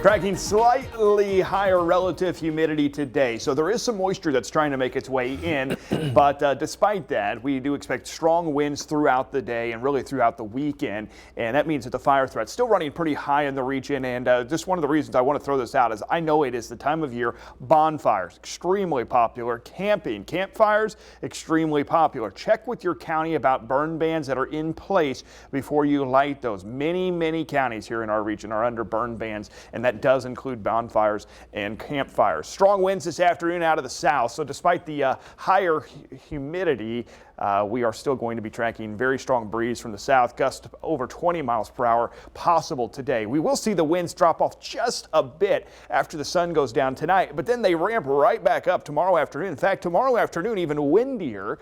Tracking slightly higher relative humidity today. So there is some moisture that's trying to make its way in. But despite that, we do expect strong winds throughout the day and really throughout the weekend. And that means that the fire threat's still running pretty high in the region. And just one of the reasons I want to throw this out is I know it is the time of year. Bonfires, extremely popular. Camping, campfires, extremely popular. Check with your county about burn bans that are in place before you light those. Many counties here in our region are under burn bans, and that does include bonfires and campfires. Strong winds this afternoon out of the south, so despite the higher humidity, we are still going to be tracking very strong breeze from the south, gusts over 20 miles per hour possible today. We will see the winds drop off just a bit after the sun goes down tonight, but then they ramp right back up tomorrow afternoon. In fact, tomorrow afternoon even windier,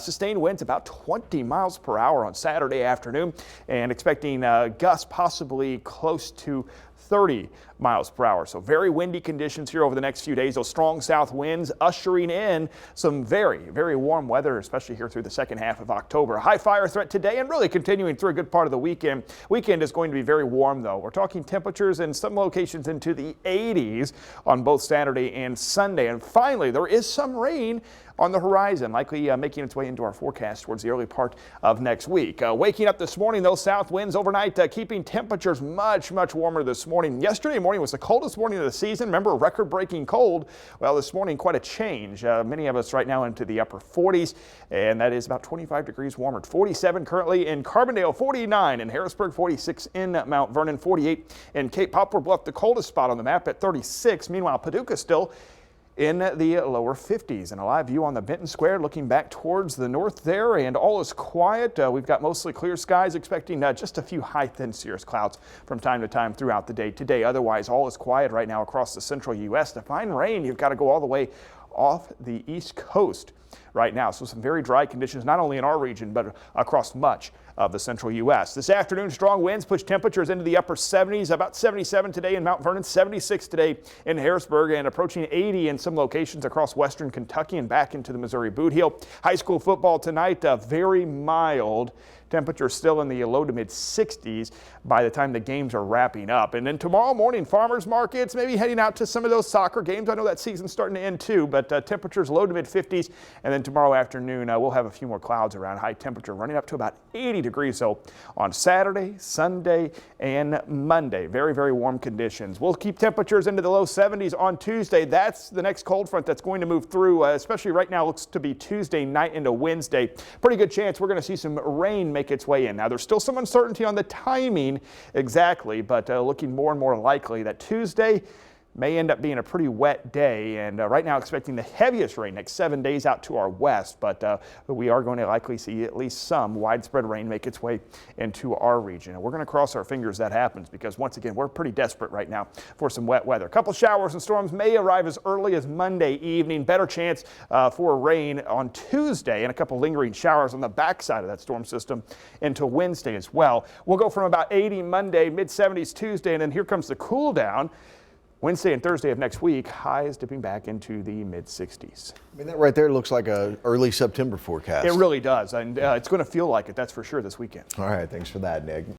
sustained winds about 20 miles per hour on Saturday afternoon, and expecting gusts possibly close to 30 miles per hour. So very windy conditions here over the next few days. Those strong south winds ushering in some very warm weather, especially here through the second half of October. High fire threat today and really continuing through a good part of the weekend. Weekend is going to be very warm though. We're talking temperatures in some locations into the 80s on both Saturday and Sunday. And finally, there is some rain on the horizon, likely making its way into our forecast towards the early part of next week. Waking up this morning, those south winds overnight keeping temperatures much warmer this morning. Yesterday morning was the coldest morning of the season. Remember, record-breaking cold. Well, this morning, quite a change. Many of us right now into the upper 40s, and that is about 25 degrees warmer. 47 currently in Carbondale, 49 in Harrisburg, 46 in Mount Vernon, 48 in Cape Poplar Bluff, the coldest spot on the map at 36. Meanwhile, Paducah still in the lower 50s. And a live view on the Benton Square looking back towards the north there, and all is quiet. We've got mostly clear skies, expecting just a few high thin cirrus clouds from time to time throughout the day today. Otherwise, all is quiet right now across the central U.S. To find rain, you've got to go all the way off the east coast right now. So some very dry conditions, not only in our region, but across much of the central U.S. This afternoon, strong winds push temperatures into the upper 70s, about 77 today in Mount Vernon, 76 today in Harrisburg, and approaching 80 in some locations across western Kentucky and back into the Missouri Boot Heel. High school football tonight, very mild. Temperatures still in the low to mid 60s by the time the games are wrapping up. And then tomorrow morning, farmers markets, maybe heading out to some of those soccer games. I know that season's starting to end too, but temperatures low to mid 50s. And then tomorrow afternoon, we'll have a few more clouds around, high temperature running up to about 80 degrees. So on Saturday, Sunday, and Monday, very warm conditions. We'll keep temperatures into the low 70s on Tuesday. That's the next cold front that's going to move through, especially right now looks to be Tuesday night into Wednesday. Pretty good chance we're going to see some rain make its way in. Now, there's still some uncertainty on the timing exactly, but looking more and more likely that Tuesday may end up being a pretty wet day, and right now expecting the heaviest rain next 7 days out to our west, but we are going to likely see at least some widespread rain make its way into our region. And we're going to cross our fingers that happens, because once again, we're pretty desperate right now for some wet weather. A couple showers and storms may arrive as early as Monday evening. Better chance for rain on Tuesday, and a couple lingering showers on the backside of that storm system into Wednesday as well. We'll go from about 80 Monday, mid 70s Tuesday, and then here comes the cool down. Wednesday and Thursday of next week, highs dipping back into the mid 60s. I mean, that right there looks like a early September forecast. It really does, and it's going to feel like it, that's for sure, this weekend. All right, thanks for that, Nick.